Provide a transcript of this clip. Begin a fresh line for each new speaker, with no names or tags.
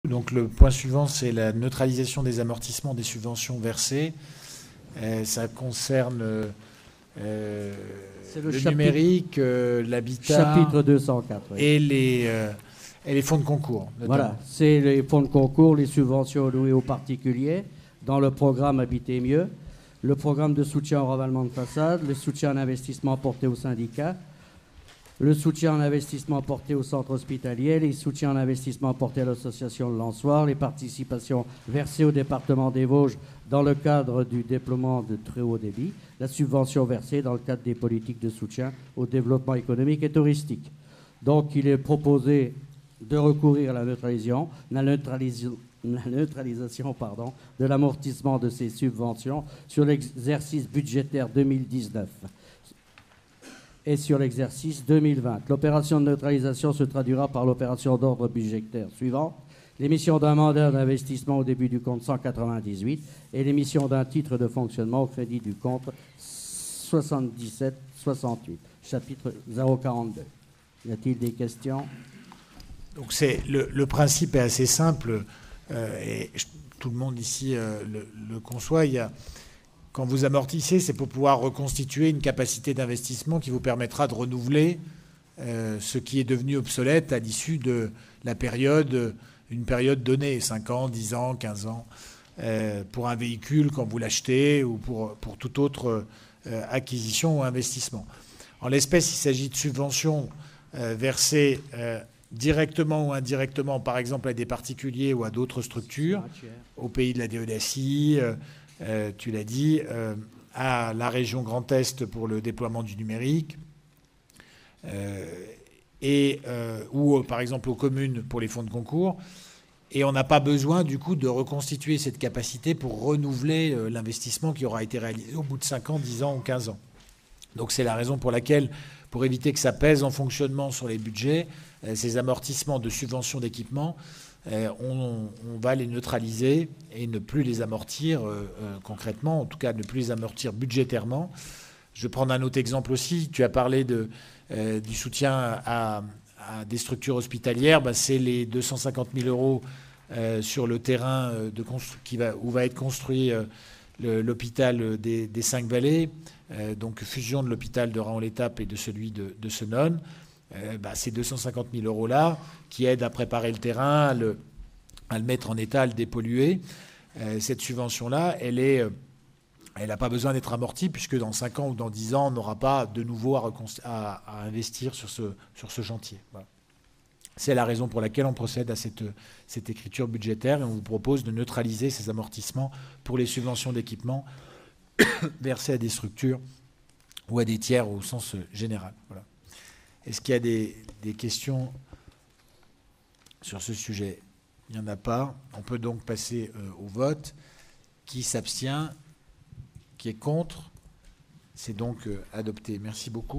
Donc le point suivant, c'est la neutralisation des amortissements des subventions versées. Ça concerne le
chapitre,
numérique, l'habitat
chapitre 204. Oui.
Et les fonds de concours, notamment.
Voilà, c'est les fonds de concours, les subventions allouées aux particuliers dans le programme Habiter mieux, le programme de soutien au ravalement de façade, le soutien en investissement porté aux syndicats, le soutien en investissement porté au centre hospitalier, les soutiens en investissement portés à l'association de Lançoire, les participations versées au département des Vosges dans le cadre du déploiement de très haut débit, la subvention versée dans le cadre des politiques de soutien au développement économique et touristique. Donc il est proposé de recourir à la neutralisation de l'amortissement de ces subventions sur l'exercice budgétaire 2019 et sur l'exercice 2020. L'opération de neutralisation se traduira par l'opération d'ordre budgétaire suivante: l'émission d'un mandat d'investissement au début du compte 198 et l'émission d'un titre de fonctionnement au crédit du compte 77-68, chapitre 042. Y a-t-il des questions?
Donc le principe est assez simple et tout le monde ici le conçoit. Quand vous amortissez, c'est pour pouvoir reconstituer une capacité d'investissement qui vous permettra de renouveler ce qui est devenu obsolète à l'issue de la période, une période donnée, 5 ans, 10 ans, 15 ans, pour un véhicule quand vous l'achetez ou pour toute autre acquisition ou investissement. En l'espèce, il s'agit de subventions versées directement ou indirectement, par exemple à des particuliers ou à d'autres structures, au pays de la DEDACI, tu l'as dit, à la région Grand Est pour le déploiement du numérique, ou par exemple aux communes pour les fonds de concours. Et on n'a pas besoin du coup de reconstituer cette capacité pour renouveler l'investissement qui aura été réalisé au bout de 5 ans, 10 ans ou 15 ans. Donc c'est la raison pour laquelle, pour éviter que ça pèse en fonctionnement sur les budgets, ces amortissements de subventions d'équipement, on va les neutraliser et ne plus les amortir concrètement, en tout cas ne plus les amortir budgétairement. Je vais prendre un autre exemple aussi. Tu as parlé du soutien à des structures hospitalières. C'est les 250 000 euros sur le terrain où va être construit l'hôpital des 5 Vallées, donc fusion de l'hôpital de Raon-l'Étape et de celui de Senones. Ces 250 000 euros-là qui aident à préparer le terrain, à le mettre en état, à le dépolluer. Cette subvention-là, elle n'a pas besoin d'être amortie puisque dans 5 ans ou dans 10 ans, on n'aura pas de nouveau à investir sur ce chantier. Voilà. C'est la raison pour laquelle on procède à cette écriture budgétaire et on vous propose de neutraliser ces amortissements pour les subventions d'équipement versées à des structures ou à des tiers au sens général. Voilà. Est-ce qu'il y a des questions sur ce sujet? Il n'y en a pas. On peut donc passer au vote. Qui s'abstient? Qui est contre? C'est donc adopté. Merci beaucoup.